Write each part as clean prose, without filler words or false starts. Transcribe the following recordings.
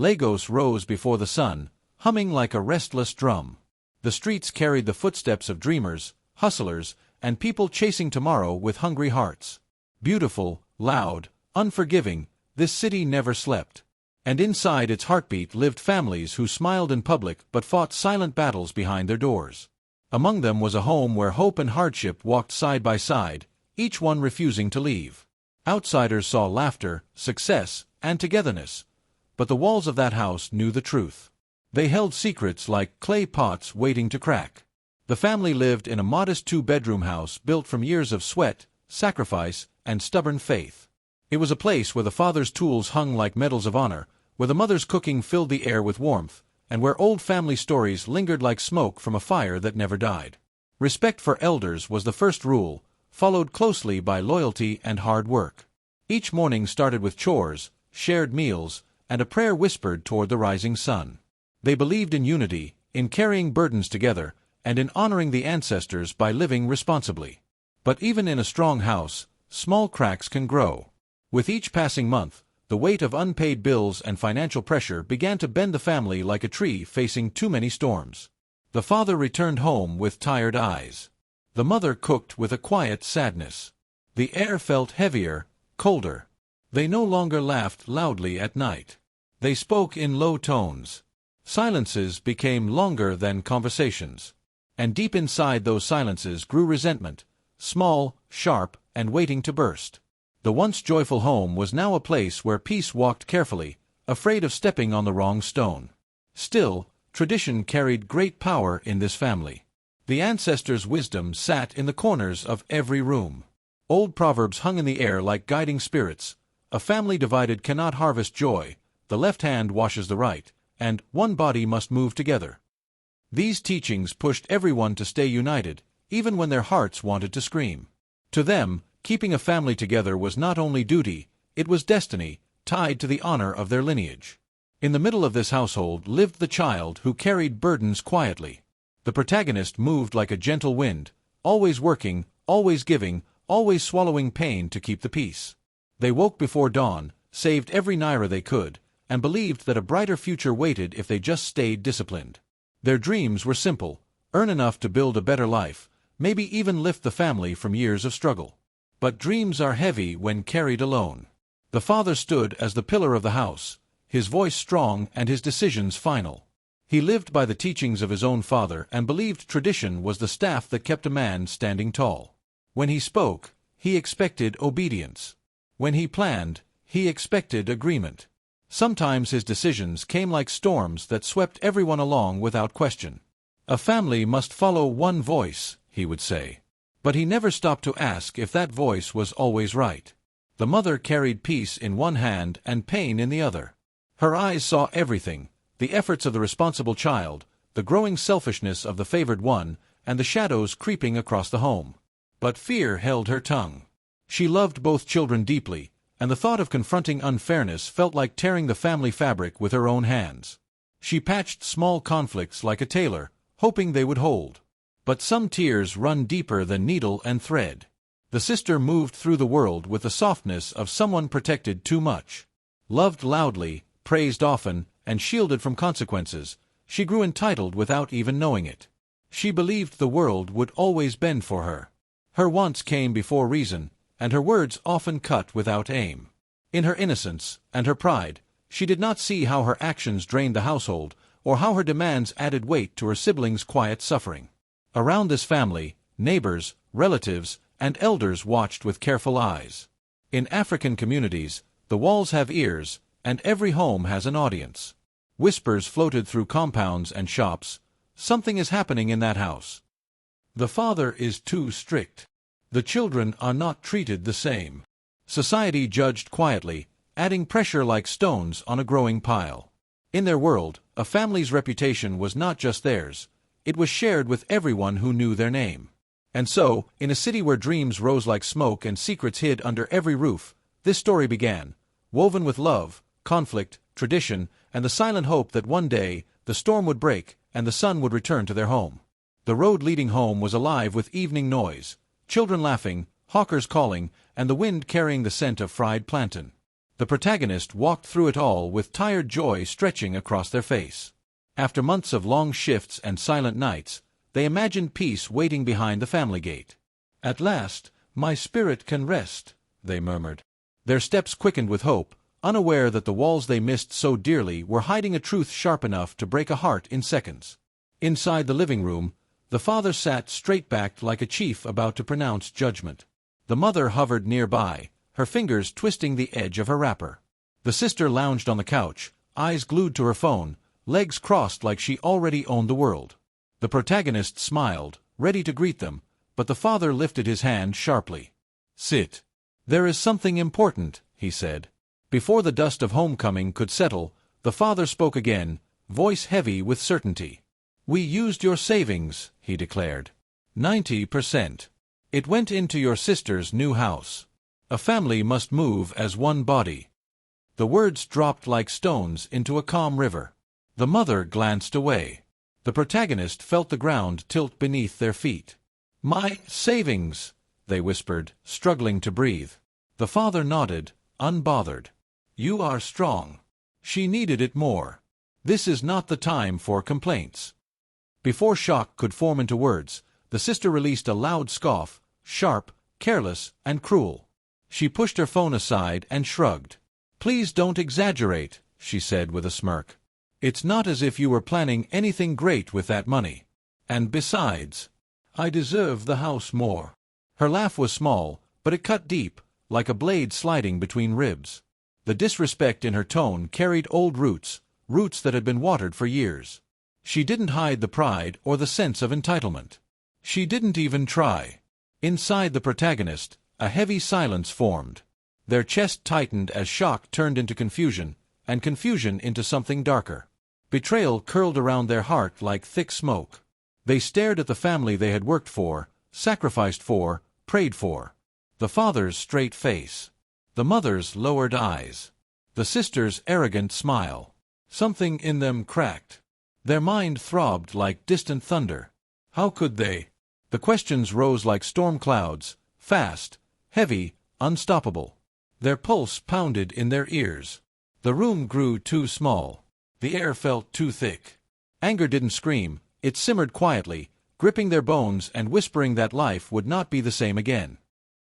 Lagos rose before the sun, humming like a restless drum. The streets carried the footsteps of dreamers, hustlers, and people chasing tomorrow with hungry hearts. Beautiful, loud, unforgiving, this city never slept. And inside its heartbeat lived families who smiled in public but fought silent battles behind their doors. Among them was a home where hope and hardship walked side by side, each one refusing to leave. Outsiders saw laughter, success, and togetherness. But the walls of that house knew the truth. They held secrets like clay pots waiting to crack. The family lived in a modest two-bedroom house built from years of sweat, sacrifice, and stubborn faith. It was a place where the father's tools hung like medals of honor, where the mother's cooking filled the air with warmth, and where old family stories lingered like smoke from a fire that never died. Respect for elders was the first rule, followed closely by loyalty and hard work. Each morning started with chores, shared meals, and a prayer whispered toward the rising sun. They believed in unity, in carrying burdens together, and in honoring the ancestors by living responsibly. But even in a strong house, small cracks can grow. With each passing month, the weight of unpaid bills and financial pressure began to bend the family like a tree facing too many storms. The father returned home with tired eyes. The mother cooked with a quiet sadness. The air felt heavier, colder. They no longer laughed loudly at night. They spoke in low tones. Silences became longer than conversations. And deep inside those silences grew resentment, small, sharp, and waiting to burst. The once joyful home was now a place where peace walked carefully, afraid of stepping on the wrong stone. Still, tradition carried great power in this family. The ancestors' wisdom sat in the corners of every room. Old proverbs hung in the air like guiding spirits. A family divided cannot harvest joy, the left hand washes the right, and one body must move together. These teachings pushed everyone to stay united, even when their hearts wanted to scream. To them, keeping a family together was not only duty, it was destiny, tied to the honor of their lineage. In the middle of this household lived the child who carried burdens quietly. The protagonist moved like a gentle wind, always working, always giving, always swallowing pain to keep the peace. They woke before dawn, saved every naira they could, and believed that a brighter future waited if they just stayed disciplined. Their dreams were simple: earn enough to build a better life, maybe even lift the family from years of struggle. But dreams are heavy when carried alone. The father stood as the pillar of the house, his voice strong and his decisions final. He lived by the teachings of his own father and believed tradition was the staff that kept a man standing tall. When he spoke, he expected obedience. When he planned, he expected agreement. Sometimes his decisions came like storms that swept everyone along without question. A family must follow one voice, he would say. But he never stopped to ask if that voice was always right. The mother carried peace in one hand and pain in the other. Her eyes saw everything: the efforts of the responsible child, the growing selfishness of the favored one, and the shadows creeping across the home. But fear held her tongue. She loved both children deeply, and the thought of confronting unfairness felt like tearing the family fabric with her own hands. She patched small conflicts like a tailor, hoping they would hold. But some tears run deeper than needle and thread. The sister moved through the world with the softness of someone protected too much. Loved loudly, praised often, and shielded from consequences, she grew entitled without even knowing it. She believed the world would always bend for her. Her wants came before reason, and her words often cut without aim. In her innocence and her pride, she did not see how her actions drained the household, or how her demands added weight to her siblings' quiet suffering. Around this family, neighbors, relatives, and elders watched with careful eyes. In African communities, the walls have ears, and every home has an audience. Whispers floated through compounds and shops: something is happening in that house. The father is too strict. The children are not treated the same. Society judged quietly, adding pressure like stones on a growing pile. In their world, a family's reputation was not just theirs. It was shared with everyone who knew their name. And so, in a city where dreams rose like smoke and secrets hid under every roof, this story began, woven with love, conflict, tradition, and the silent hope that one day, the storm would break, and the sun would return to their home. The road leading home was alive with evening noise, children laughing, hawkers calling, and the wind carrying the scent of fried plantain. The protagonist walked through it all with tired joy stretching across their face. After months of long shifts and silent nights, they imagined peace waiting behind the family gate. "At last, my spirit can rest," they murmured. Their steps quickened with hope, unaware that the walls they missed so dearly were hiding a truth sharp enough to break a heart in seconds. Inside the living room, the father sat straight-backed like a chief about to pronounce judgment. The mother hovered nearby, her fingers twisting the edge of her wrapper. The sister lounged on the couch, eyes glued to her phone, legs crossed like she already owned the world. The protagonist smiled, ready to greet them, but the father lifted his hand sharply. "Sit. There is something important," he said. Before the dust of homecoming could settle, the father spoke again, voice heavy with certainty. "We used your savings," he declared. 90%. It went into your sister's new house. A family must move as one body." The words dropped like stones into a calm river. The mother glanced away. The protagonist felt the ground tilt beneath their feet. "My savings," they whispered, struggling to breathe. The father nodded, unbothered. "You are strong. She needed it more. This is not the time for complaints." Before shock could form into words, the sister released a loud scoff, sharp, careless, and cruel. She pushed her phone aside and shrugged. "Please don't exaggerate," she said with a smirk. "It's not as if you were planning anything great with that money. And besides, I deserve the house more." Her laugh was small, but it cut deep, like a blade sliding between ribs. The disrespect in her tone carried old roots, roots that had been watered for years. She didn't hide the pride or the sense of entitlement. She didn't even try. Inside the protagonist, a heavy silence formed. Their chest tightened as shock turned into confusion, and confusion into something darker. Betrayal curled around their heart like thick smoke. They stared at the family they had worked for, sacrificed for, prayed for. The father's straight face. The mother's lowered eyes. The sister's arrogant smile. Something in them cracked. Their mind throbbed like distant thunder. How could they? The questions rose like storm clouds, fast, heavy, unstoppable. Their pulse pounded in their ears. The room grew too small. The air felt too thick. Anger didn't scream, it simmered quietly, gripping their bones and whispering that life would not be the same again.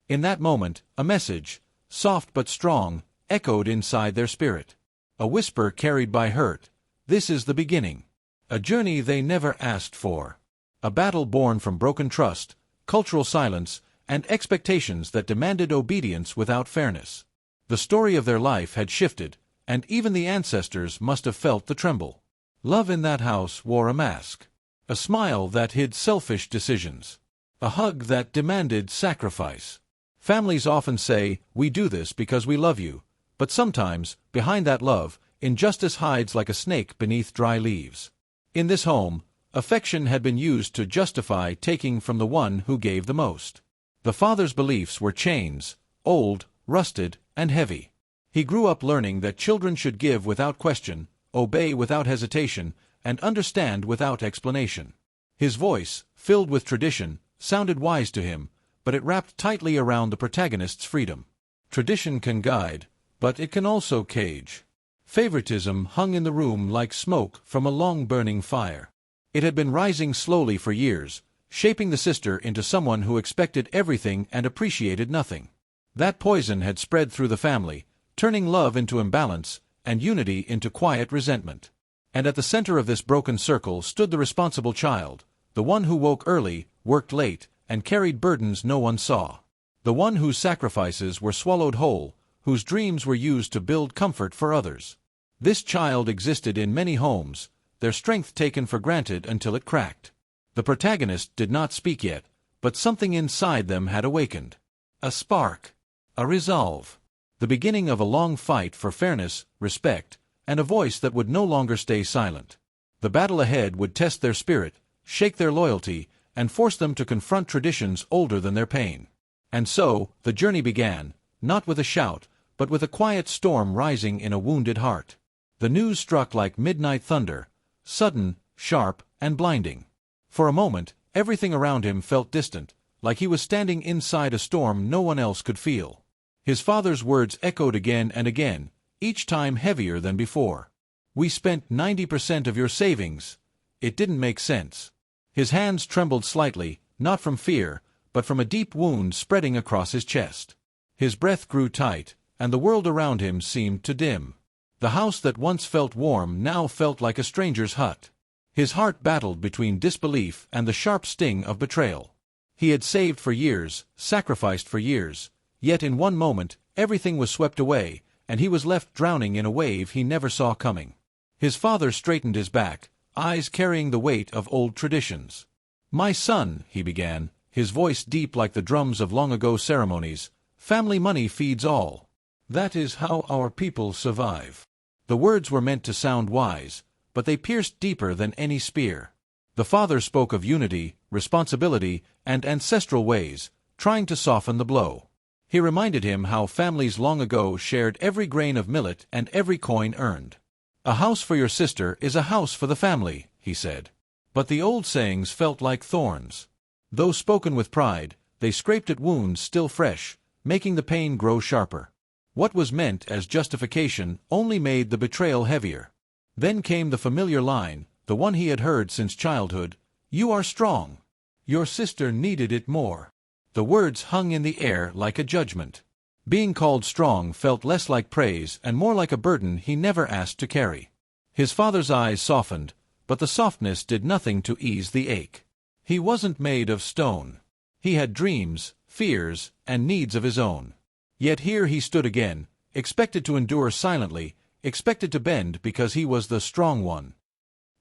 In that moment, a message, soft but strong, echoed inside their spirit. A whisper carried by hurt. This is the beginning. A journey they never asked for. A battle born from broken trust, cultural silence, and expectations that demanded obedience without fairness. The story of their life had shifted, and even the ancestors must have felt the tremble. Love in that house wore a mask. A smile that hid selfish decisions. A hug that demanded sacrifice. Families often say, "We do this because we love you," but sometimes, behind that love, injustice hides like a snake beneath dry leaves. In this home, affection had been used to justify taking from the one who gave the most. The father's beliefs were chains, old, rusted, and heavy. He grew up learning that children should give without question, obey without hesitation, and understand without explanation. His voice, filled with tradition, sounded wise to him, but it wrapped tightly around the protagonist's freedom. Tradition can guide, but it can also cage. Favoritism hung in the room like smoke from a long-burning fire. It had been rising slowly for years, shaping the sister into someone who expected everything and appreciated nothing. That poison had spread through the family, turning love into imbalance and unity into quiet resentment. And at the center of this broken circle stood the responsible child, the one who woke early, worked late, and carried burdens no one saw. The one whose sacrifices were swallowed whole, whose dreams were used to build comfort for others. This child existed in many homes, their strength taken for granted until it cracked. The protagonist did not speak yet, but something inside them had awakened. A spark. A resolve. The beginning of a long fight for fairness, respect, and a voice that would no longer stay silent. The battle ahead would test their spirit, shake their loyalty, and force them to confront traditions older than their pain. And so, the journey began, not with a shout, but with a quiet storm rising in a wounded heart. The news struck like midnight thunder, sudden, sharp, and blinding. For a moment, everything around him felt distant, like he was standing inside a storm no one else could feel. His father's words echoed again and again, each time heavier than before. "We spent 90% of your savings." It didn't make sense. His hands trembled slightly, not from fear, but from a deep wound spreading across his chest. His breath grew tight, and the world around him seemed to dim. The house that once felt warm now felt like a stranger's hut. His heart battled between disbelief and the sharp sting of betrayal. He had saved for years, sacrificed for years, yet in one moment, everything was swept away, and he was left drowning in a wave he never saw coming. His father straightened his back, eyes carrying the weight of old traditions. "My son," he began, his voice deep like the drums of long-ago ceremonies, "family money feeds all. That is how our people survive." The words were meant to sound wise, but they pierced deeper than any spear. The father spoke of unity, responsibility, and ancestral ways, trying to soften the blow. He reminded him how families long ago shared every grain of millet and every coin earned. "A house for your sister is a house for the family," he said. But the old sayings felt like thorns. Though spoken with pride, they scraped at wounds still fresh, making the pain grow sharper. What was meant as justification only made the betrayal heavier. Then came the familiar line, the one he had heard since childhood, "You are strong. Your sister needed it more." The words hung in the air like a judgment. Being called strong felt less like praise and more like a burden he never asked to carry. His father's eyes softened, but the softness did nothing to ease the ache. He wasn't made of stone. He had dreams, fears, and needs of his own. Yet here he stood again, expected to endure silently, expected to bend because he was the strong one.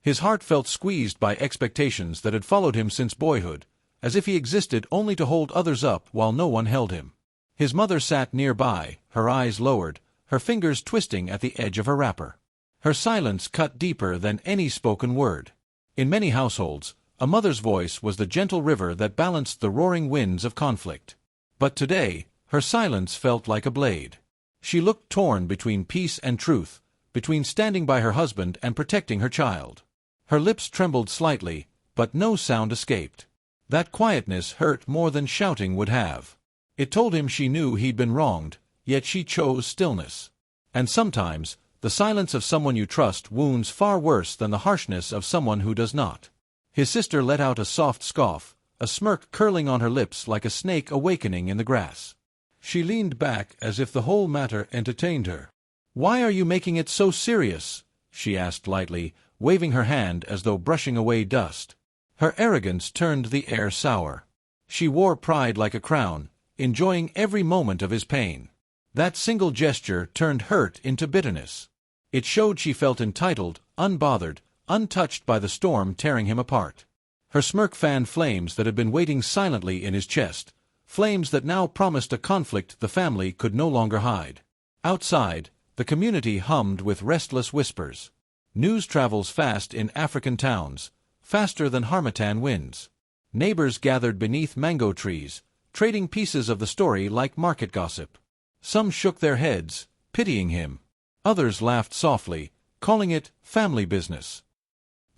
His heart felt squeezed by expectations that had followed him since boyhood, as if he existed only to hold others up while no one held him. His mother sat nearby, her eyes lowered, her fingers twisting at the edge of her wrapper. Her silence cut deeper than any spoken word. In many households, a mother's voice was the gentle river that balanced the roaring winds of conflict. But today, her silence felt like a blade. She looked torn between peace and truth, between standing by her husband and protecting her child. Her lips trembled slightly, but no sound escaped. That quietness hurt more than shouting would have. It told him she knew he'd been wronged, yet she chose stillness. And sometimes, the silence of someone you trust wounds far worse than the harshness of someone who does not. His sister let out a soft scoff, a smirk curling on her lips like a snake awakening in the grass. She leaned back as if the whole matter entertained her. "Why are you making it so serious?" she asked lightly, waving her hand as though brushing away dust. Her arrogance turned the air sour. She wore pride like a crown, enjoying every moment of his pain. That single gesture turned hurt into bitterness. It showed she felt entitled, unbothered, untouched by the storm tearing him apart. Her smirk fanned flames that had been waiting silently in his chest, flames that now promised a conflict the family could no longer hide. Outside, the community hummed with restless whispers. News travels fast in African towns, faster than harmattan winds. Neighbors gathered beneath mango trees, trading pieces of the story like market gossip. Some shook their heads, pitying him. Others laughed softly, calling it family business.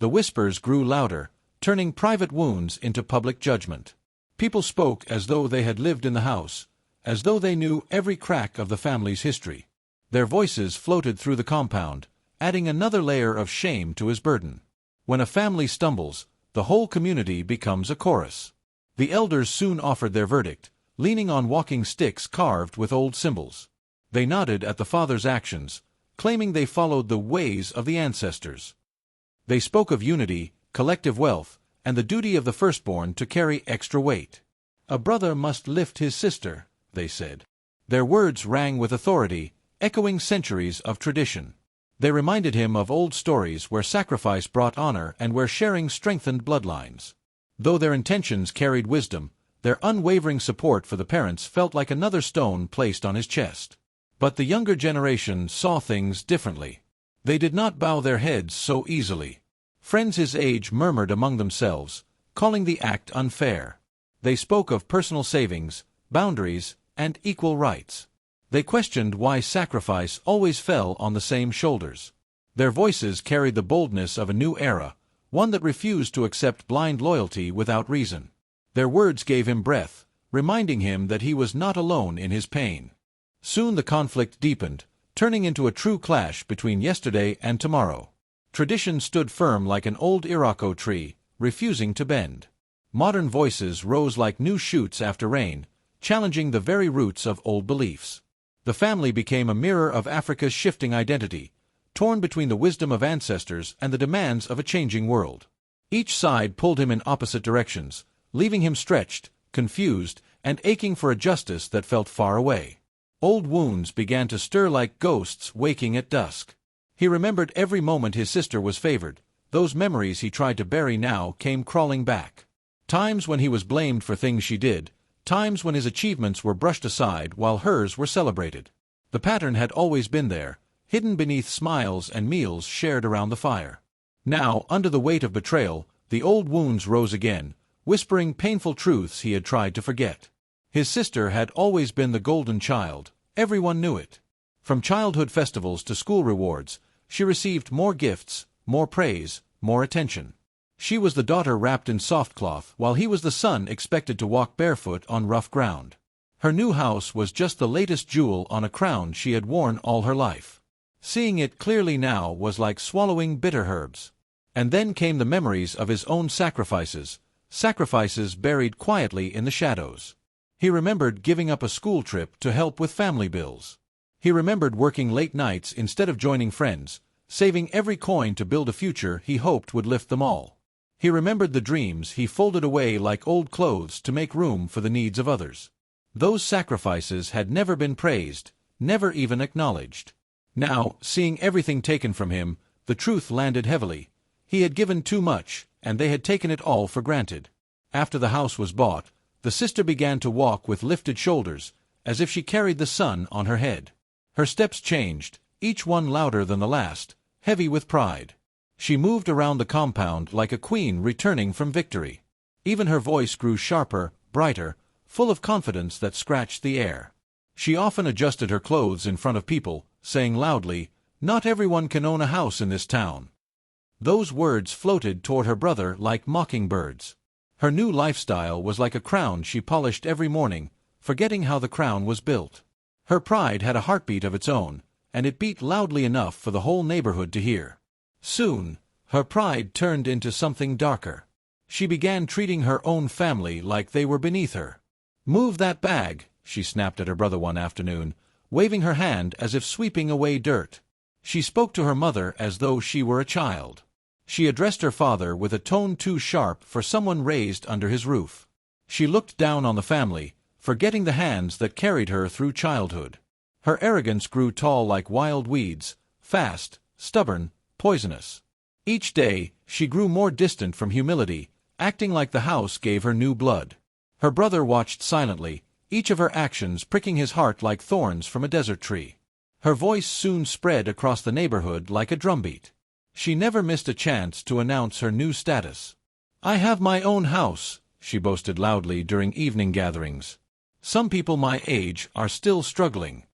The whispers grew louder, turning private wounds into public judgment. People spoke as though they had lived in the house, as though they knew every crack of the family's history. Their voices floated through the compound, adding another layer of shame to his burden. When a family stumbles, the whole community becomes a chorus. The elders soon offered their verdict, leaning on walking sticks carved with old symbols. They nodded at the father's actions, claiming they followed the ways of the ancestors. They spoke of unity, collective wealth, and the duty of the firstborn to carry extra weight. "A brother must lift his sister," they said. Their words rang with authority, echoing centuries of tradition. They reminded him of old stories where sacrifice brought honor and where sharing strengthened bloodlines. Though their intentions carried wisdom, their unwavering support for the parents felt like another stone placed on his chest. But the younger generation saw things differently. They did not bow their heads so easily. Friends his age murmured among themselves, calling the act unfair. They spoke of personal savings, boundaries, and equal rights. They questioned why sacrifice always fell on the same shoulders. Their voices carried the boldness of a new era, one that refused to accept blind loyalty without reason. Their words gave him breath, reminding him that he was not alone in his pain. Soon the conflict deepened, turning into a true clash between yesterday and tomorrow. Tradition stood firm like an old Iroko tree, refusing to bend. Modern voices rose like new shoots after rain, challenging the very roots of old beliefs. The family became a mirror of Africa's shifting identity, torn between the wisdom of ancestors and the demands of a changing world. Each side pulled him in opposite directions, leaving him stretched, confused, and aching for a justice that felt far away. Old wounds began to stir like ghosts waking at dusk. He remembered every moment his sister was favored. Those memories he tried to bury now came crawling back. Times when he was blamed for things she did, times when his achievements were brushed aside while hers were celebrated. The pattern had always been there, hidden beneath smiles and meals shared around the fire. Now, under the weight of betrayal, the old wounds rose again, whispering painful truths he had tried to forget. His sister had always been the golden child, everyone knew it. From childhood festivals to school rewards, she received more gifts, more praise, more attention. She was the daughter wrapped in soft cloth, while he was the son expected to walk barefoot on rough ground. Her new house was just the latest jewel on a crown she had worn all her life. Seeing it clearly now was like swallowing bitter herbs. And then came the memories of his own sacrifices buried quietly in the shadows. He remembered giving up a school trip to help with family bills. He remembered working late nights instead of joining friends, saving every coin to build a future he hoped would lift them all. He remembered the dreams he folded away like old clothes to make room for the needs of others. Those sacrifices had never been praised, never even acknowledged. Now, seeing everything taken from him, the truth landed heavily. He had given too much, and they had taken it all for granted. After the house was bought, the sister began to walk with lifted shoulders, as if she carried the sun on her head. Her steps changed, each one louder than the last, heavy with pride. She moved around the compound like a queen returning from victory. Even her voice grew sharper, brighter, full of confidence that scratched the air. She often adjusted her clothes in front of people, saying loudly, "Not everyone can own a house in this town." Those words floated toward her brother like mockingbirds. Her new lifestyle was like a crown she polished every morning, forgetting how the crown was built. Her pride had a heartbeat of its own, and it beat loudly enough for the whole neighborhood to hear. Soon, her pride turned into something darker. She began treating her own family like they were beneath her. "Move that bag," she snapped at her brother one afternoon, waving her hand as if sweeping away dirt. She spoke to her mother as though she were a child. She addressed her father with a tone too sharp for someone raised under his roof. She looked down on the family, forgetting the hands that carried her through childhood. Her arrogance grew tall like wild weeds, fast, stubborn, poisonous. Each day, she grew more distant from humility, acting like the house gave her new blood. Her brother watched silently, each of her actions pricking his heart like thorns from a desert tree. Her voice soon spread across the neighborhood like a drumbeat. She never missed a chance to announce her new status. "I have my own house," she boasted loudly during evening gatherings. "Some people my age are still struggling."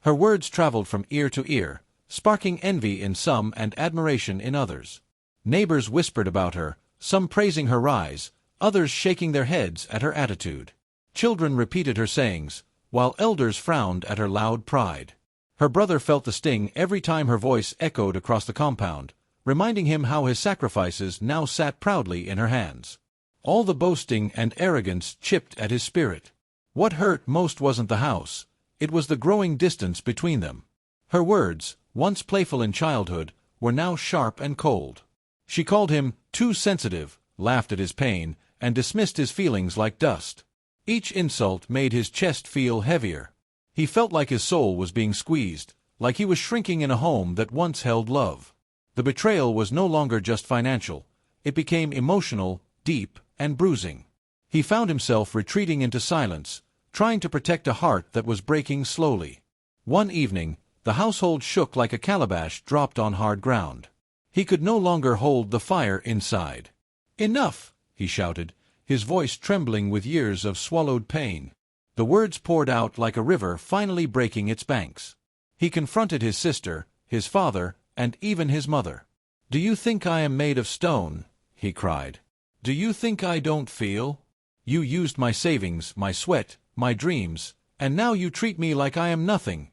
Her words traveled from ear to ear, sparking envy in some and admiration in others. Neighbors whispered about her, some praising her rise, others shaking their heads at her attitude. Children repeated her sayings, while elders frowned at her loud pride. Her brother felt the sting every time her voice echoed across the compound, reminding him how his sacrifices now sat proudly in her hands. All the boasting and arrogance chipped at his spirit. What hurt most wasn't the house, it was the growing distance between them. Her words, once playful in childhood, were now sharp and cold. She called him too sensitive, laughed at his pain, and dismissed his feelings like dust. Each insult made his chest feel heavier. He felt like his soul was being squeezed, like he was shrinking in a home that once held love. The betrayal was no longer just financial. It became emotional, deep, and bruising. He found himself retreating into silence, trying to protect a heart that was breaking slowly. One evening, the household shook like a calabash dropped on hard ground. He could no longer hold the fire inside. "Enough!" he shouted, his voice trembling with years of swallowed pain. The words poured out like a river finally breaking its banks. He confronted his sister, his father, and even his mother. "Do you think I am made of stone?" he cried. "Do you think I don't feel? You used my savings, my sweat, my dreams, And now you treat me like I am nothing."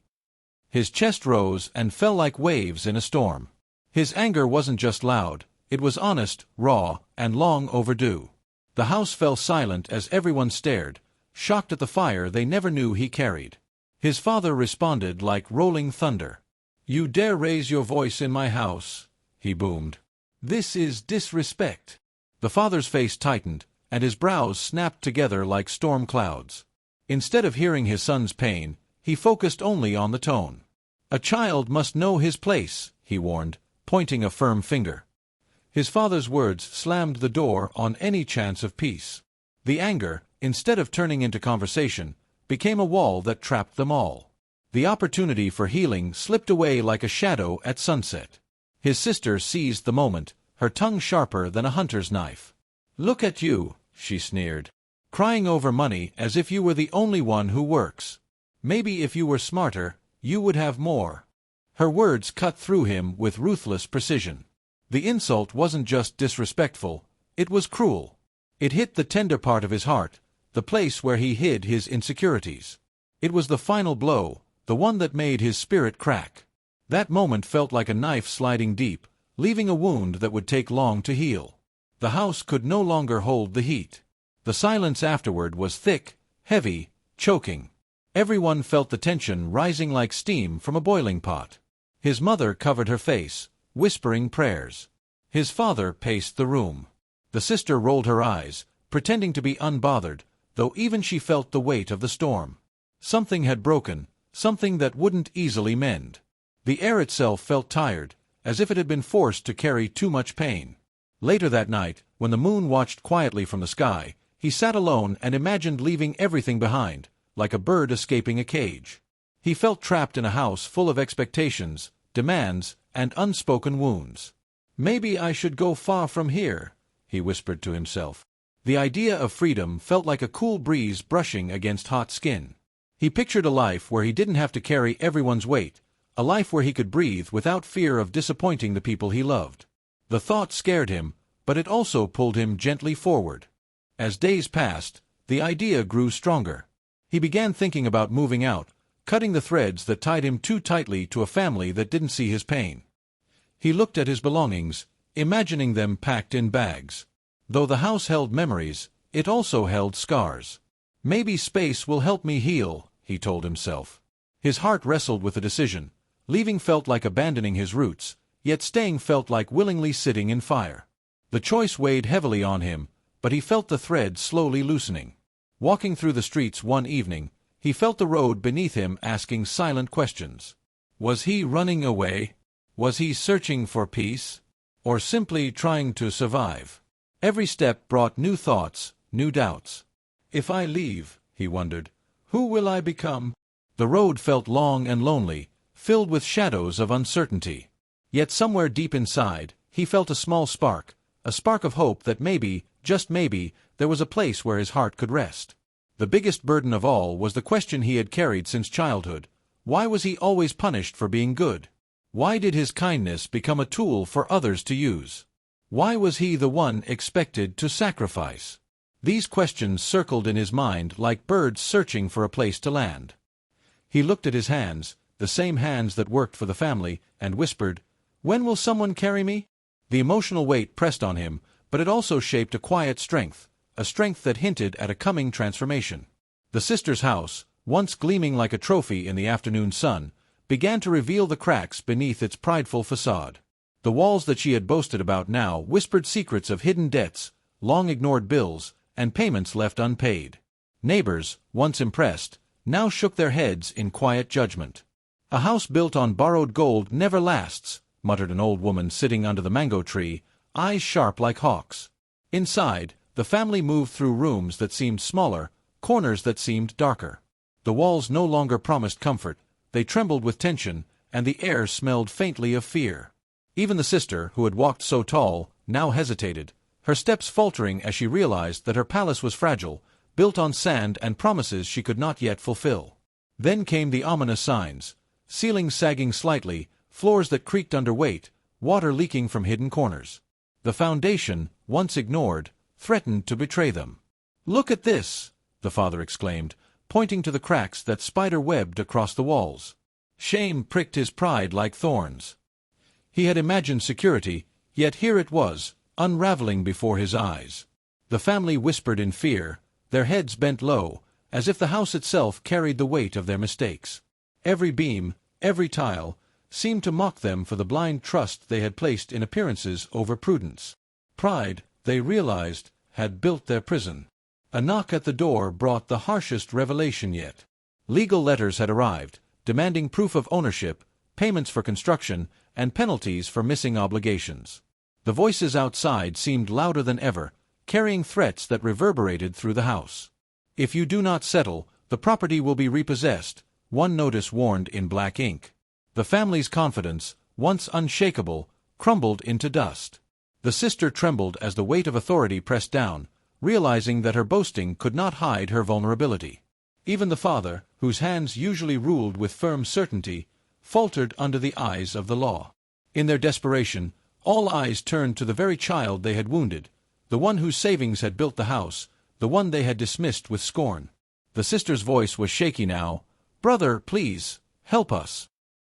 His chest rose and fell like waves in a storm. His anger wasn't just loud, it was honest, raw, and long overdue. The house fell silent as everyone stared, shocked at the fire they never knew he carried. His father responded like rolling thunder. "You dare raise your voice in my house?" he boomed. "This is disrespect." The father's face tightened, and his brows snapped together like storm clouds. Instead of hearing his son's pain, he focused only on the tone. "A child must know his place," he warned, pointing a firm finger. His father's words slammed the door on any chance of peace. The anger, instead of turning into conversation, became a wall that trapped them all. The opportunity for healing slipped away like a shadow at sunset. His sister seized the moment, her tongue sharper than a hunter's knife. "Look at you," she sneered. "Crying over money as if you were the only one who works. Maybe if you were smarter, you would have more." Her words cut through him with ruthless precision. The insult wasn't just disrespectful, it was cruel. It hit the tender part of his heart, the place where he hid his insecurities. It was the final blow, the one that made his spirit crack. That moment felt like a knife sliding deep, leaving a wound that would take long to heal. The house could no longer hold the heat. The silence afterward was thick, heavy, choking. Everyone felt the tension rising like steam from a boiling pot. His mother covered her face, whispering prayers. His father paced the room. The sister rolled her eyes, pretending to be unbothered, though even she felt the weight of the storm. Something had broken, something that wouldn't easily mend. The air itself felt tired, as if it had been forced to carry too much pain. Later that night, when the moon watched quietly from the sky, he sat alone and imagined leaving everything behind, like a bird escaping a cage. He felt trapped in a house full of expectations, demands, and unspoken wounds. "Maybe I should go far from here," he whispered to himself. The idea of freedom felt like a cool breeze brushing against hot skin. He pictured a life where he didn't have to carry everyone's weight, a life where he could breathe without fear of disappointing the people he loved. The thought scared him, but it also pulled him gently forward. As days passed, the idea grew stronger. He began thinking about moving out, cutting the threads that tied him too tightly to a family that didn't see his pain. He looked at his belongings, imagining them packed in bags. Though the house held memories, it also held scars. "Maybe space will help me heal," he told himself. His heart wrestled with the decision. Leaving felt like abandoning his roots, yet staying felt like willingly sitting in fire. The choice weighed heavily on him, but he felt the thread slowly loosening. Walking through the streets one evening, he felt the road beneath him asking silent questions. Was he running away? Was he searching for peace? Or simply trying to survive? Every step brought new thoughts, new doubts. "If I leave," he wondered, "who will I become?" The road felt long and lonely, filled with shadows of uncertainty. Yet somewhere deep inside, he felt a small spark, a spark of hope that maybe, just maybe, there was a place where his heart could rest. The biggest burden of all was the question he had carried since childhood. Why was he always punished for being good? Why did his kindness become a tool for others to use? Why was he the one expected to sacrifice? These questions circled in his mind like birds searching for a place to land. He looked at his hands, the same hands that worked for the family, and whispered, "When will someone carry me?" The emotional weight pressed on him, but it also shaped a quiet strength, a strength that hinted at a coming transformation. The sister's house, once gleaming like a trophy in the afternoon sun, began to reveal the cracks beneath its prideful facade. The walls that she had boasted about now whispered secrets of hidden debts, long-ignored bills, and payments left unpaid. Neighbors, once impressed, now shook their heads in quiet judgment. "A house built on borrowed gold never lasts," muttered an old woman sitting under the mango tree, eyes sharp like hawks. Inside, the family moved through rooms that seemed smaller, corners that seemed darker. The walls no longer promised comfort, they trembled with tension, and the air smelled faintly of fear. Even the sister, who had walked so tall, now hesitated, her steps faltering as she realized that her palace was fragile, built on sand and promises she could not yet fulfill. Then came the ominous signs: ceilings sagging slightly, floors that creaked under weight, water leaking from hidden corners. The foundation, once ignored, threatened to betray them. "Look at this!" the father exclaimed, pointing to the cracks that spider-webbed across the walls. Shame pricked his pride like thorns. He had imagined security, yet here it was, unraveling before his eyes. The family whispered in fear, their heads bent low, as if the house itself carried the weight of their mistakes. Every beam, every tile, seemed to mock them for the blind trust they had placed in appearances over prudence. Pride, they realized, had built their prison. A knock at the door brought the harshest revelation yet. Legal letters had arrived, demanding proof of ownership, payments for construction, and penalties for missing obligations. The voices outside seemed louder than ever, carrying threats that reverberated through the house. "If you do not settle, the property will be repossessed," one notice warned in black ink. The family's confidence, once unshakable, crumbled into dust. The sister trembled as the weight of authority pressed down, realizing that her boasting could not hide her vulnerability. Even the father, whose hands usually ruled with firm certainty, faltered under the eyes of the law. In their desperation, all eyes turned to the very child they had wounded, the one whose savings had built the house, the one they had dismissed with scorn. The sister's voice was shaky now. "Brother, please, help us."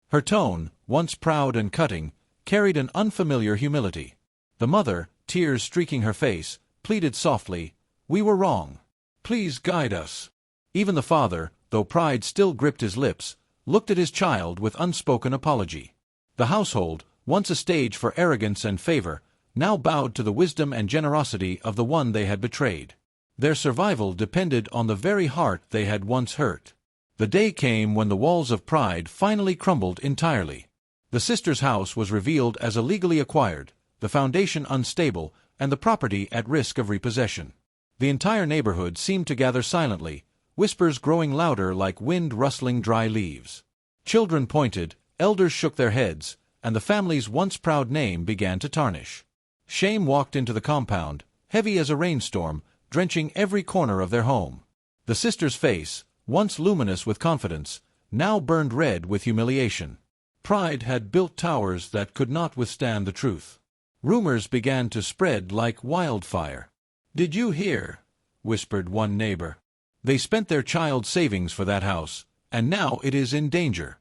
Her tone, once proud and cutting, carried an unfamiliar humility. The mother, tears streaking her face, pleaded softly, "We were wrong. Please guide us." Even the father, though pride still gripped his lips, looked at his child with unspoken apology. The household, once a stage for arrogance and favor, now bowed to the wisdom and generosity of the one they had betrayed. Their survival depended on the very heart they had once hurt. The day came when the walls of pride finally crumbled entirely. The sister's house was revealed as illegally acquired, the foundation unstable, and the property at risk of repossession. The entire neighborhood seemed to gather silently, whispers growing louder like wind rustling dry leaves. Children pointed, elders shook their heads, and the family's once proud name began to tarnish. Shame walked into the compound, heavy as a rainstorm, drenching every corner of their home. The sister's face, once luminous with confidence, now burned red with humiliation. Pride had built towers that could not withstand the truth. Rumors began to spread like wildfire. "Did you hear?" whispered one neighbor. "They spent their child's savings for that house, and now it is in danger."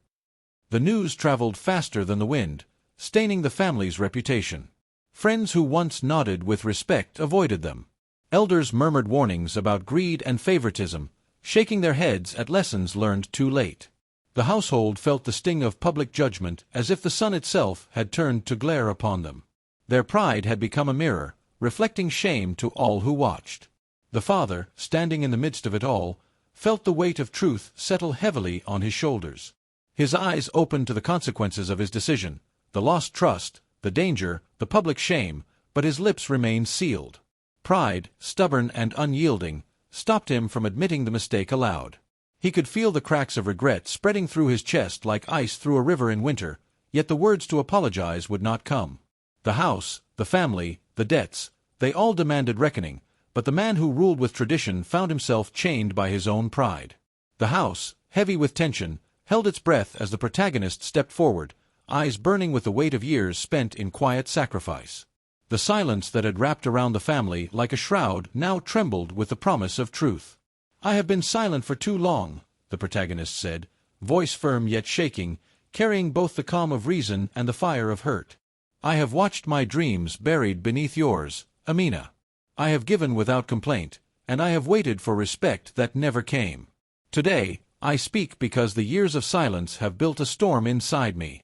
The news traveled faster than the wind, staining the family's reputation. Friends who once nodded with respect avoided them. Elders murmured warnings about greed and favoritism, shaking their heads at lessons learned too late. The household felt the sting of public judgment as if the sun itself had turned to glare upon them. Their pride had become a mirror, reflecting shame to all who watched. The father, standing in the midst of it all, felt the weight of truth settle heavily on his shoulders. His eyes opened to the consequences of his decision, the lost trust, the danger, the public shame, but his lips remained sealed. Pride, stubborn and unyielding, stopped him from admitting the mistake aloud. He could feel the cracks of regret spreading through his chest like ice through a river in winter, yet the words to apologize would not come. The house, the family, the debts, they all demanded reckoning, but the man who ruled with tradition found himself chained by his own pride. The house, heavy with tension, held its breath as the protagonist stepped forward, eyes burning with the weight of years spent in quiet sacrifice. The silence that had wrapped around the family like a shroud now trembled with the promise of truth. "I have been silent for too long," the protagonist said, voice firm yet shaking, carrying both the calm of reason and the fire of hurt. "I have watched my dreams buried beneath yours, Amina. I have given without complaint, and I have waited for respect that never came. Today, I speak because the years of silence have built a storm inside me."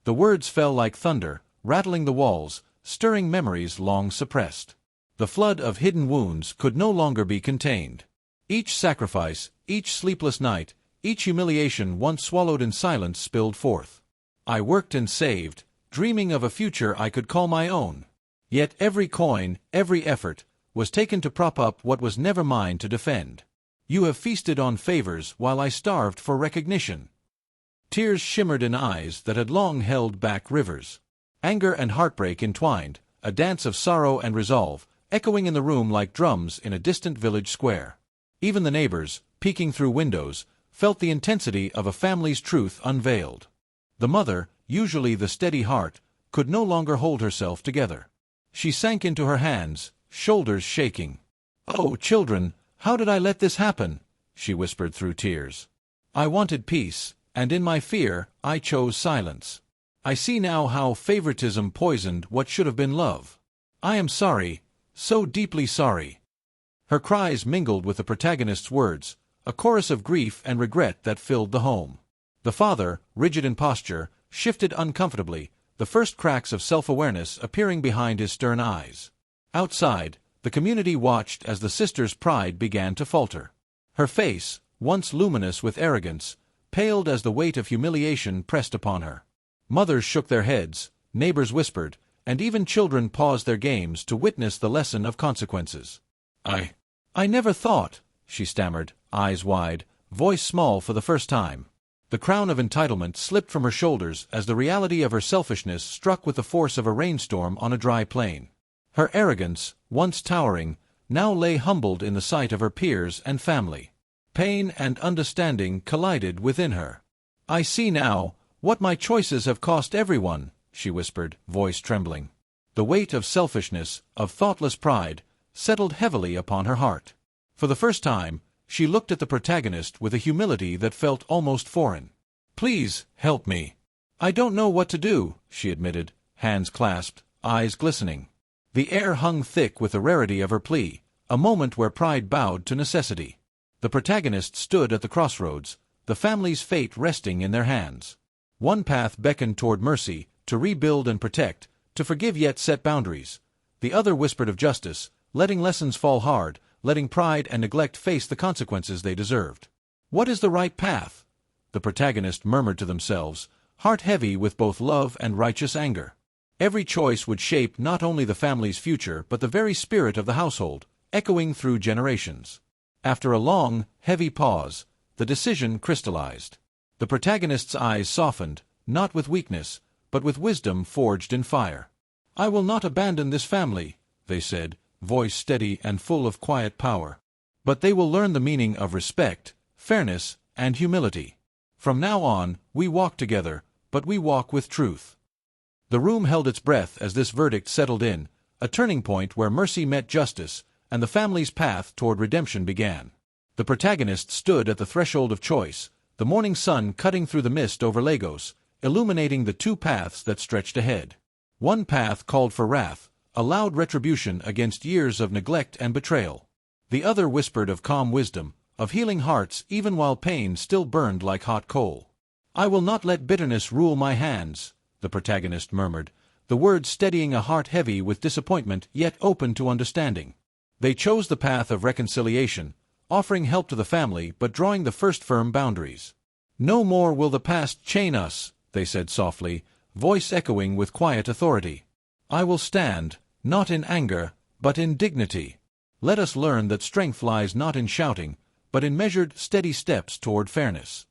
The words fell like thunder, rattling the walls, stirring memories long suppressed. The flood of hidden wounds could no longer be contained. Each sacrifice, each sleepless night, each humiliation once swallowed in silence spilled forth. I worked and saved, dreaming of a future I could call my own. Yet every coin, every effort, was taken to prop up what was never mine to defend. You have feasted on favors while I starved for recognition. Tears shimmered in eyes that had long held back rivers. Anger and heartbreak entwined, a dance of sorrow and resolve, echoing in the room like drums in a distant village square. Even the neighbors, peeking through windows, felt the intensity of a family's truth unveiled. The mother, usually the steady heart, could no longer hold herself together. She sank into her hands, shoulders shaking. "Oh, children, how did I let this happen?" she whispered through tears. I wanted peace, and in my fear, I chose silence. I see now how favoritism poisoned what should have been love. I am sorry, so deeply sorry. Her cries mingled with the protagonist's words, a chorus of grief and regret that filled the home. The father, rigid in posture, shifted uncomfortably, the first cracks of self-awareness appearing behind his stern eyes. Outside, the community watched as the sister's pride began to falter. Her face, once luminous with arrogance, paled as the weight of humiliation pressed upon her. Mothers shook their heads, neighbors whispered, and even children paused their games to witness the lesson of consequences. I never thought, she stammered, eyes wide, voice small for the first time. The crown of entitlement slipped from her shoulders as the reality of her selfishness struck with the force of a rainstorm on a dry plain. Her arrogance, once towering, now lay humbled in the sight of her peers and family. Pain and understanding collided within her. I see now what my choices have cost everyone, she whispered, voice trembling. The weight of selfishness, of thoughtless pride, settled heavily upon her heart. For the first time, she looked at the protagonist with a humility that felt almost foreign. Please, help me. I don't know what to do, she admitted, hands clasped, eyes glistening. The air hung thick with the rarity of her plea, a moment where pride bowed to necessity. The protagonist stood at the crossroads, the family's fate resting in their hands. One path beckoned toward mercy, to rebuild and protect, to forgive yet set boundaries. The other whispered of justice, letting lessons fall hard, letting pride and neglect face the consequences they deserved. What is the right path? The protagonist murmured to themselves, heart heavy with both love and righteous anger. Every choice would shape not only the family's future but the very spirit of the household, echoing through generations. After a long, heavy pause, the decision crystallized. The protagonist's eyes softened, not with weakness, but with wisdom forged in fire. I will not abandon this family, they said, voice steady and full of quiet power. But they will learn the meaning of respect, fairness, and humility. From now on, we walk together, but we walk with truth. The room held its breath as this verdict settled in, a turning point where mercy met justice, and the family's path toward redemption began. The protagonist stood at the threshold of choice, the morning sun cutting through the mist over Lagos, illuminating the two paths that stretched ahead. One path called for wrath, a loud retribution against years of neglect and betrayal. The other whispered of calm wisdom, of healing hearts even while pain still burned like hot coal. I will not let bitterness rule my hands, the protagonist murmured, the words steadying a heart heavy with disappointment yet open to understanding. They chose the path of reconciliation, offering help to the family but drawing the first firm boundaries. No more will the past chain us, they said softly, voice echoing with quiet authority. I will stand, not in anger, but in dignity. Let us learn that strength lies not in shouting, but in measured, steady steps toward fairness.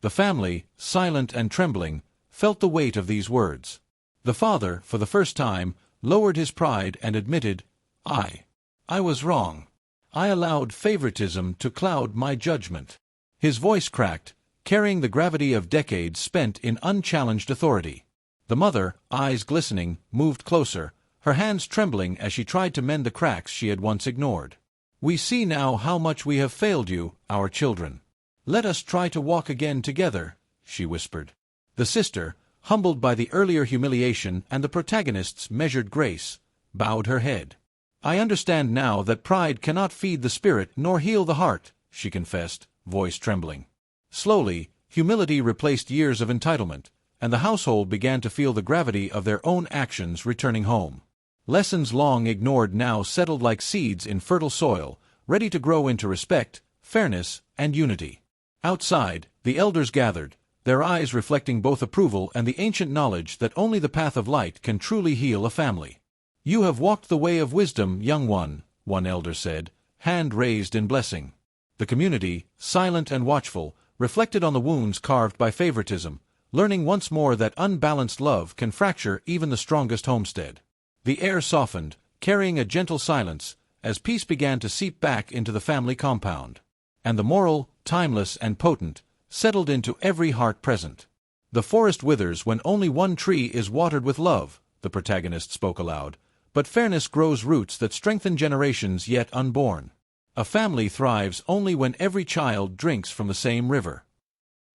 The family, silent and trembling, felt the weight of these words. The father, for the first time, lowered his pride and admitted, I was wrong. I allowed favoritism to cloud my judgment. His voice cracked, carrying the gravity of decades spent in unchallenged authority. The mother, eyes glistening, moved closer, her hands trembling as she tried to mend the cracks she had once ignored. We see now how much we have failed you, our children. Let us try to walk again together, she whispered. The sister, humbled by the earlier humiliation and the protagonist's measured grace, bowed her head. I understand now that pride cannot feed the spirit nor heal the heart, she confessed, voice trembling. Slowly, humility replaced years of entitlement, and the household began to feel the gravity of their own actions returning home. Lessons long ignored now settled like seeds in fertile soil, ready to grow into respect, fairness, and unity. Outside, the elders gathered, their eyes reflecting both approval and the ancient knowledge that only the path of light can truly heal a family. You have walked the way of wisdom, young one elder said, hand raised in blessing. The community, silent and watchful, reflected on the wounds carved by favoritism, learning once more that unbalanced love can fracture even the strongest homestead. The air softened, carrying a gentle silence, as peace began to seep back into the family compound. And the moral, timeless and potent, settled into every heart present. The forest withers when only one tree is watered with love, the protagonist spoke aloud, but fairness grows roots that strengthen generations yet unborn. A family thrives only when every child drinks from the same river.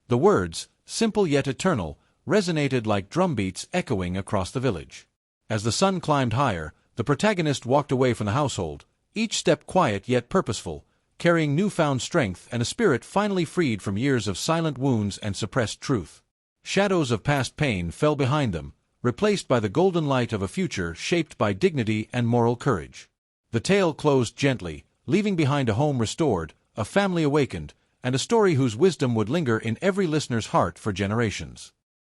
The words, simple yet eternal, resonated like drumbeats echoing across the village. As the sun climbed higher, the protagonist walked away from the household, each step quiet yet purposeful, carrying newfound strength and a spirit finally freed from years of silent wounds and suppressed truth. Shadows of past pain fell behind them, replaced by the golden light of a future shaped by dignity and moral courage. The tale closed gently, leaving behind a home restored, a family awakened, and a story whose wisdom would linger in every listener's heart for generations.